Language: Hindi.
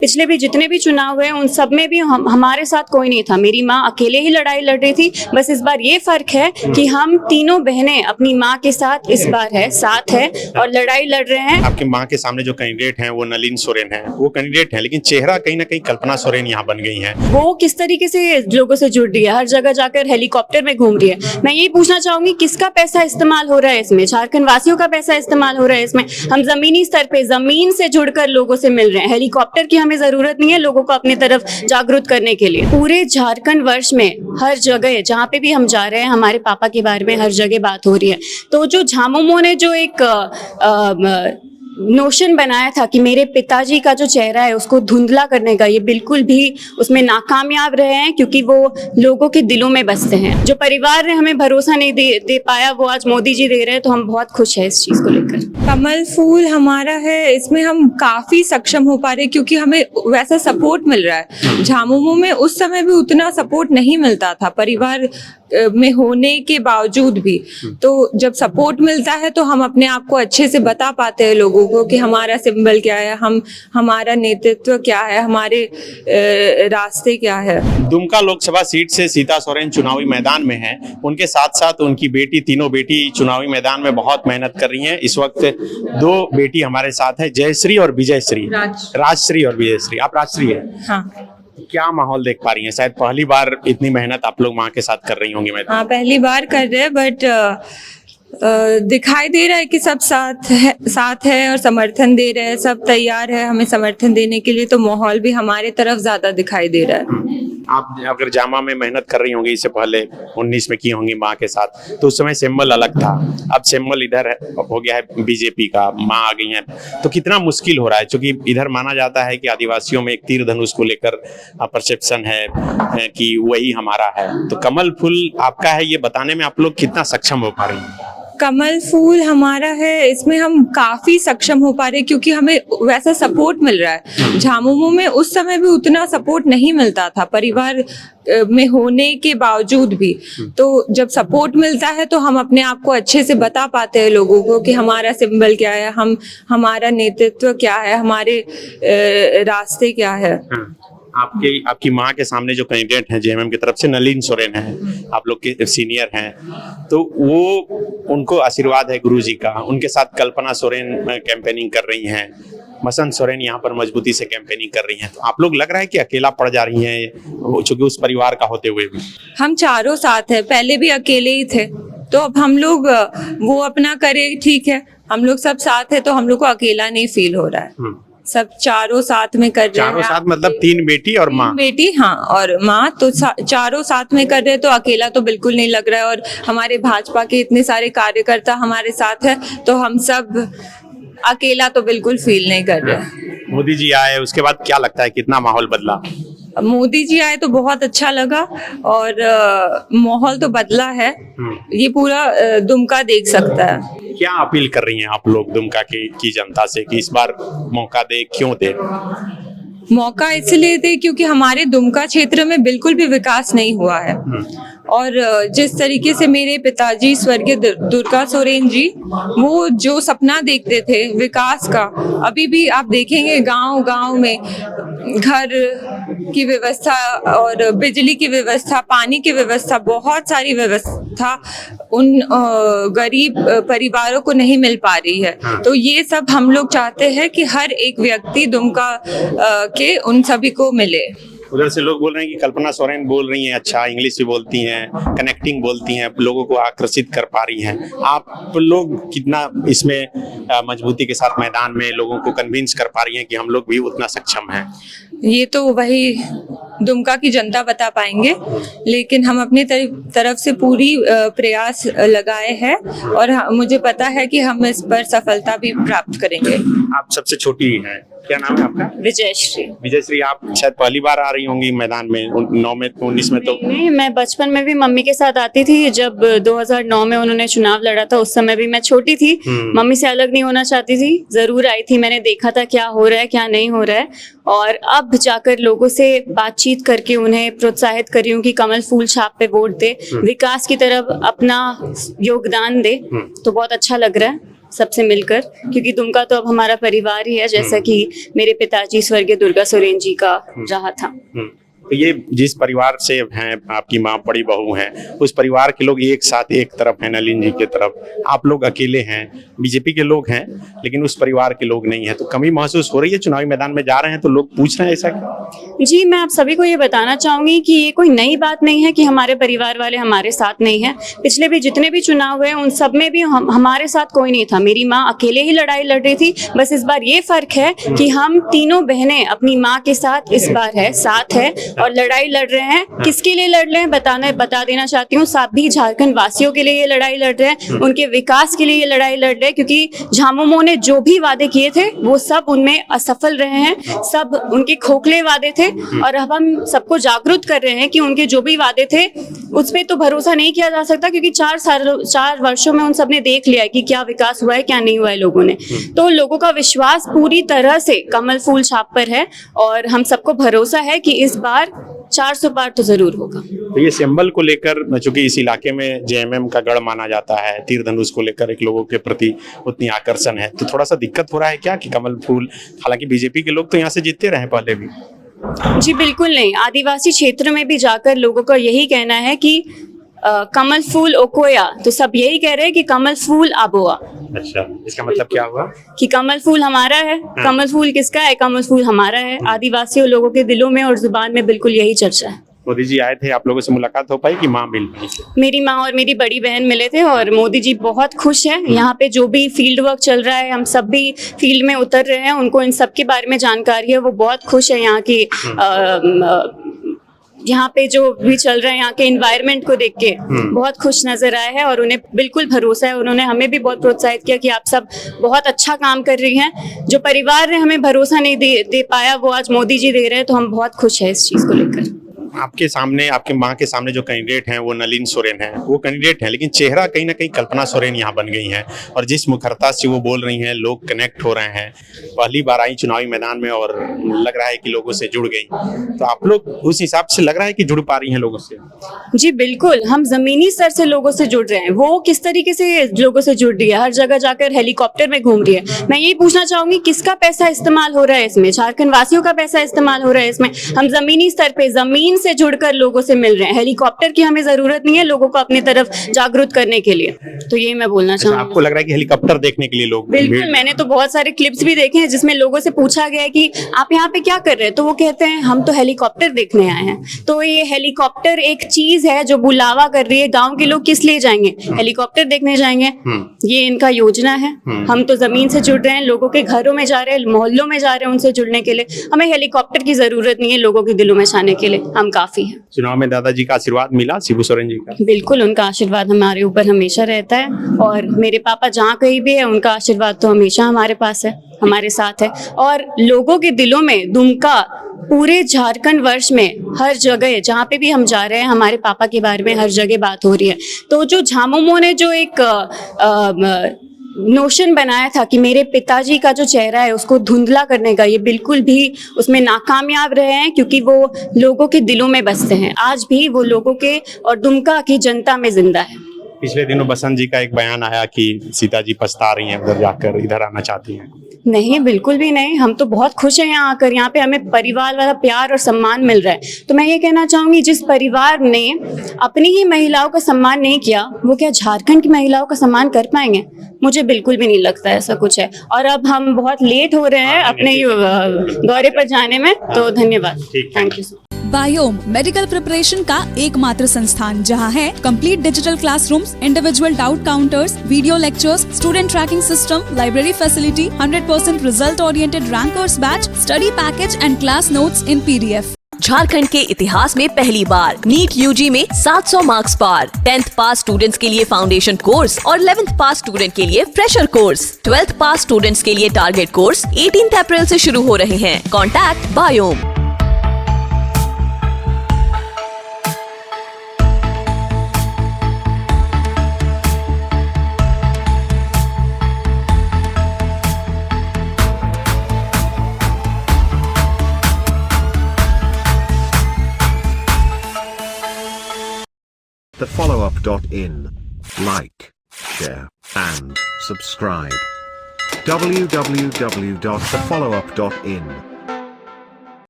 पिछले भी जितने भी चुनाव हुए उन सब में भी हमारे साथ कोई नहीं था। मेरी माँ अकेले ही लड़ाई लड़ रही थी। बस इस बार ये फर्क है कि हम तीनों बहनें अपनी माँ के साथ इस बार है, साथ है और लड़ाई लड़ रहे हैं। आपकी माँ के सामने जो कैंडिडेट हैं वो नलिन सोरेन है, वो कैंडिडेट है, लेकिन चेहरा कहीं ना कहीं कल्पना सोरेन यहाँ बन गई है। वो किस तरीके से लोगों से जुड़ रही है, हर जगह जाकर हेलीकॉप्टर में घूम रही है। मैं यही पूछना चाहूंगी किसका पैसा इस्तेमाल हो रहा है इसमें? झारखंड वासियों का पैसा इस्तेमाल हो रहा है इसमें। हम जमीनी स्तर पे जमीन से जुड़कर लोगों से मिल रहे हैं। हेलीकॉप्टर की हमें जरूरत नहीं है लोगों को अपनी तरफ जागरूक करने के लिए। पूरे झारखंड वर्ष में हर जगह जहाँ पे भी हम जा रहे हैं हमारे पापा के बारे में हर जगह बात हो रही है। तो जो झामुमो ने जो एक नोशन बनाया था कि मेरे पिताजी का जो चेहरा है उसको धुंधला करने का, ये बिल्कुल भी उसमें नाकामयाब रहे हैं, क्योंकि वो लोगों के दिलों में बसते हैं। जो परिवार ने हमें भरोसा नहीं दे पाया वो आज मोदी जी दे रहे हैं, तो हम बहुत खुश हैं इस चीज को लेकर। कमल फूल हमारा है, इसमें हम काफी सक्षम हो पा रहे हैं क्योंकि हमें वैसा सपोर्ट मिल रहा है। झामुमो में उस समय भी उतना सपोर्ट नहीं मिलता था परिवार में होने के बावजूद भी। तो जब सपोर्ट मिलता है तो हम अपने आप को अच्छे से बता पाते हैं लोगों को कि हमारा सिंबल क्या है, हमारा नेतृत्व क्या है, हमारे रास्ते क्या है। दुमका लोकसभा सीट से सीता सोरेन चुनावी मैदान में है। उनके साथ साथ उनकी बेटी, तीनों बेटी चुनावी मैदान में बहुत मेहनत कर रही हैं। इस वक्त दो बेटी हमारे साथ है, जयश्री और विजयश्री। राजश्री और विजयश्री। आप राजश्री है? हाँ। क्या माहौल देख पा रही हैं? शायद पहली बार इतनी मेहनत आप लोग माँ के साथ कर रही होंगी। हाँ, पहली बार कर रहे हैं, बट दिखाई दे रहा है कि सब साथ है और समर्थन दे रहे हैं, सब तैयार है हमें समर्थन देने के लिए। तो माहौल भी हमारे तरफ ज्यादा दिखाई दे रहा है। आप अगर जामा में मेहनत कर रही होंगी, इससे पहले 19 में की होंगी माँ के साथ, तो उस समय सिंबल अलग था, अब सिंबल इधर हो गया है बीजेपी का, माँ आ गई हैं, तो कितना मुश्किल हो रहा है? क्योंकि इधर माना जाता है कि आदिवासियों में एक तीर धनुष को लेकर परसेप्शन है कि वही हमारा है। तो कमल फूल आपका है, ये बताने में आप लोग कितना सक्षम हो पा रही हैं? कमल फूल हमारा है, इसमें हम काफी सक्षम हो पा रहे हैं क्योंकि हमें वैसा सपोर्ट मिल रहा है। झामुमो में उस समय भी उतना सपोर्ट नहीं मिलता था परिवार में होने के बावजूद भी। तो जब सपोर्ट मिलता है तो हम अपने आप को अच्छे से बता पाते हैं लोगों को कि हमारा सिंबल क्या है, हमारा नेतृत्व क्या है, हमारे रास्ते क्या है। आपकी माँ के सामने जो कैंडिडेट हैं जेएमएम की तरफ से नलिन सोरेन है, आप लोग के सीनियर हैं, तो वो उनको आशीर्वाद है गुरुजी का। उनके साथ कल्पना सोरेन कैंपेनिंग कर रही हैं, मसंत सोरेन यहाँ पर मजबूती से कैंपेनिंग कर रही हैं। तो आप लोग लग रहा है कि अकेला पड़ जा रही हैं, चूंकि उस परिवार का होते हुए भी? हम चारों साथ हैं, पहले भी अकेले ही थे, तो अब हम लोग वो अपना करे, ठीक है, हम लोग सब साथ है, तो हम लोग को अकेला नहीं फील हो रहा है। सब चारों साथ में कर रहे हैं। चारों साथ मतलब 3 बेटी और माँ? बेटी, हाँ, और माँ, तो चारों साथ में कर रहे हैं, तो अकेला तो बिल्कुल नहीं लग रहा है। और हमारे भाजपा के इतने सारे कार्यकर्ता हमारे साथ है, तो हम सब अकेला तो बिल्कुल फील नहीं कर रहे। मोदी जी आए, उसके बाद क्या लगता है कितना माहौल बदला? मोदी जी आए तो बहुत अच्छा लगा और माहौल तो बदला है, ये पूरा दुमका देख सकता है। क्या अपील कर रही हैं आप लोग दुमका की जनता से कि इस बार मौका दे? क्यों दे? मौका इसलिए दे क्योंकि हमारे दुमका क्षेत्र में बिल्कुल भी विकास नहीं हुआ है। और जिस तरीके से मेरे पिताजी स्वर्गीय दुर्गा सोरेन जी, वो जो सपना देखते थे विकास का, अभी भी आप देखेंगे गांव गांव में घर की व्यवस्था और बिजली की व्यवस्था, पानी की व्यवस्था, बहुत सारी व्यवस्था उन गरीब परिवारों को नहीं मिल पा रही है। तो ये सब हम लोग चाहते हैं कि हर एक व्यक्ति दुमका के उन सभी को मिले। उधर से लोग बोल रहे हैं कि कल्पना सोरेन बोल रही हैं, अच्छा इंग्लिश भी बोलती हैं, कनेक्टिंग बोलती हैं, लोगों को आकर्षित कर पा रही हैं। आप लोग कितना इसमें मजबूती के साथ मैदान में लोगों को कन्विंस कर पा रही हैं कि हम लोग भी उतना सक्षम हैं? ये तो वही दुमका की जनता बता पाएंगे, लेकिन हम अपनी तरफ से पूरी प्रयास लगाए हैं और मुझे पता है कि हम इस पर सफलता भी प्राप्त करेंगे। आप सबसे छोटी हैं, क्या नाम है आपका? विजयश्री। विजयश्री, आप शायद पहली बार आ रही होंगी मैदान में 9 में 19 में? तो नहीं, मैं बचपन में भी मम्मी के साथ आती थी। जब 2009 में उन्होंने चुनाव लड़ा था उस समय भी मैं छोटी थी, मम्मी से अलग नहीं होना चाहती थी। जरूर आई थी, मैंने देखा था क्या हो रहा है क्या नहीं हो रहा है, और अब जाकर लोगों से बातचीत करके उन्हें प्रोत्साहित कर रही हूँ कि कमल फूल छाप पे वोट दे, विकास की तरफ अपना योगदान दे, तो बहुत अच्छा लग रहा है। सबसे मिलकर, क्योंकि दुमका तो अब हमारा परिवार ही है, जैसा कि मेरे पिताजी स्वर्गीय दुर्गा सोरेन जी का रहा था। तो ये जिस परिवार से हैं, आपकी माँ बड़ी बहू हैं, उस परिवार के लोग एक साथ एक तरफ हैं नलिन जी की तरफ, आप लोग अकेले हैं, बीजेपी के लोग हैं, लेकिन उस परिवार के लोग नहीं हैं, तो कमी महसूस हो रही है? चुनावी मैदान में जा रहे हैं तो लोग पूछ रहे हैं ऐसा क्यों? जी, मैं आप सभी को ये बताना चाहूंगी कि ये कोई नई बात नहीं है कि हमारे परिवार वाले हमारे साथ नहीं हैं। पिछले भी जितने भी चुनाव हुए उन सब में भी हमारे साथ कोई नहीं था। मेरी माँ अकेले ही लड़ाई लड़ रही थी। बस इस बार ये फर्क है कि हम तीनों बहनें अपनी माँ के साथ इस बार है, साथ है और लड़ाई लड़ रहे हैं। किसके लिए लड़ रहे हैं बता देना चाहती हूँ। सभी झारखंड वासियों के लिए ये लड़ाई लड़ रहे हैं, उनके विकास के लिए ये लड़ाई लड़ रहे हैं, क्योंकि झामुमो ने जो भी वादे किए थे वो सब उनमें असफल रहे हैं, सब उनके खोखले वादे थे। और अब हम सबको जागरूक कर रहे हैं कि उनके जो भी वादे थे उस पे तो भरोसा नहीं किया जा सकता, क्योंकि 4 वर्षों में उन सब ने देख लिया है कि क्या विकास हुआ है क्या नहीं हुआ है लोगों ने। तो लोगों का विश्वास पूरी तरह से कमल फूल छाप पर है और हम सबको भरोसा है कि इस बार 400 पार तो जरूर होगा। तो ये सिंबल को लेकर, चूंकि इस इलाके में जेएमएम का गढ़ माना जाता है, तीर धनुष को लेकर एक लोगों के प्रति उतनी आकर्षण है, तो थोड़ा सा दिक्कत हो रहा है क्या कि कमल फूल, हालांकि बीजेपी के लोग तो यहाँ से जीतते रहे पहले भी। जी बिल्कुल नहीं, आदिवासी क्षेत्र में भी जाकर लोगों का यही कहना है कि कमल फूल ओकोया, तो सब यही कह रहे हैं कि कमल फूल आबोआ। अच्छा, इसका मतलब क्या हुआ? कि कमल फूल हमारा है। कमल फूल किसका है? कमल फूल हमारा है। आदिवासियों लोगों के दिलों में और जुबान में बिल्कुल यही चर्चा है। मोदी जी आए थे, आप लोगों से मुलाकात हो पाई कि माँ मिल पाई? मेरी माँ और मेरी बड़ी बहन मिले थे और मोदी जी बहुत खुश हैं। यहाँ पे जो भी फील्ड वर्क चल रहा है, हम सब भी फील्ड में उतर रहे हैं, उनको इन सब के बारे में जानकारी है। वो बहुत खुश है यहाँ की यहाँ पे जो भी चल रहा है, यहाँ के एनवायरनमेंट को देख के बहुत खुश नजर आए हैं और उन्हें बिल्कुल भरोसा है। उन्होंने हमें भी बहुत प्रोत्साहित किया कि आप सब बहुत अच्छा काम कर रही हैं। जो परिवार ने हमें भरोसा नहीं दे पाया वो आज मोदी जी दे रहे हैं, तो हम बहुत खुश हैं इस चीज को लेकर। आपके सामने, आपके माँ के सामने जो कैंडिडेट हैं वो नलिन सोरेन हैं, वो कैंडिडेट हैं, लेकिन चेहरा कहीं ना कहीं कल्पना सोरेन यहाँ बन गई हैं और जिस मुखरता से वो बोल रही हैं लोग कनेक्ट हो रहे हैं। पहली बार आई चुनावी मैदान में और लग रहा है कि लोगों से जुड़ गई, तो आप लोग उस हिसाब से लग रहा है कि जुड़ पा रही हैं लोगों से? जी बिल्कुल, हम जमीनी स्तर से लोगों से जुड़ रहे हैं। वो किस तरीके से लोगों से जुड़ रही है, हर जगह जाकर हेलीकॉप्टर में घूम रही है। मैं यही पूछना चाहूंगी किसका पैसा इस्तेमाल हो रहा है इसमें? झारखंड वासियों का पैसा इस्तेमाल हो रहा है इसमें। हम जमीनी स्तर पे जमीन से जुड़कर लोगों से मिल रहे हैं। हेलीकॉप्टर की हमें जरूरत नहीं है लोगों को अपनी तरफ जागरूक करने के लिए। तो ये मैं बोलना चाहूंगी। आपको लग रहा है कि हेलीकॉप्टर देखने के लिए लोग? बिल्कुल, मैंने तो बहुत सारे क्लिप्स भी देखे हैं जिसमें लोगों से पूछा गया है कि आप यहाँ पे क्या कर रहे हैं, तो वो कहते हैं हम तो हेलीकॉप्टर देखने आए हैं। तो ये हेलीकॉप्टर एक चीज है जो बुलावा कर रही है। गाँव के लोग किस लिए जाएंगे? हेलीकॉप्टर देखने जाएंगे। ये इनका योजना है। हम तो जमीन से जुड़ रहे हैं, लोगों के घरों में जा रहे हैं, मोहल्लों में जा रहे हैं उनसे जुड़ने के लिए। हमें हेलीकॉप्टर की जरूरत नहीं है लोगों के दिलों में छाने के लिए, हम काफी है। चुनाव में दादाजी का आशीर्वाद मिला, शिबू सोरेन जी का? बिल्कुल, उनका आशीर्वाद हमारे ऊपर हमेशा रहता है और मेरे पापा जहाँ कहीं भी है उनका आशीर्वाद तो हमेशा हमारे पास है, हमारे साथ है। और लोगों के दिलों में दुमका, पूरे झारखंड वर्ष में हर जगह जहाँ पे भी हम जा रहे हैं हमारे पापा के बारे में हर जगह बात हो रही है। तो जो झामुमो ने जो एक नोशन बनाया था कि मेरे पिताजी का जो चेहरा है उसको धुंधला करने का, ये बिल्कुल भी उसमें नाकामयाब रहे हैं, क्योंकि वो लोगों के दिलों में बसते हैं। आज भी वो लोगों के और दुमका की जनता में जिंदा है। पिछले दिनों बसंत जी का एक बयान आया कि सीता जी पछता रही हैं, उधर जाकर इधर आना चाहती हैं। नहीं, बिल्कुल भी नहीं। हम तो बहुत खुश हैं यहाँ आकर। यहाँ पे हमें परिवार वाला प्यार और सम्मान मिल रहा है। तो मैं ये कहना चाहूंगी, जिस परिवार ने अपनी ही महिलाओं का सम्मान नहीं किया, वो क्या झारखंड की महिलाओं का सम्मान कर पाएंगे? मुझे बिल्कुल भी नहीं लगता ऐसा कुछ है। और अब हम बहुत लेट हो रहे हैं अपने दौरे पर जाने में, तो धन्यवाद। Thank you. Biome medical preparation का एकमात्र संस्थान जहां है complete digital classrooms, individual doubt counters, video lectures, student tracking system, library facility, 100% result oriented rankers batch, study package and class notes in PDF। Jharkhand के इतिहास में पहली बार नीट UG में 700 मार्क्स पार। 10th पास स्टूडेंट्स के लिए फाउंडेशन कोर्स और 11th पास स्टूडेंट के लिए फ्रेशर कोर्स। 12th पास स्टूडेंट्स के लिए टारगेट कोर्स 18 अप्रैल से शुरू हो रहे हैं। Contact biome. The followup.in. Like, share, and subscribe. www.thefollowup.in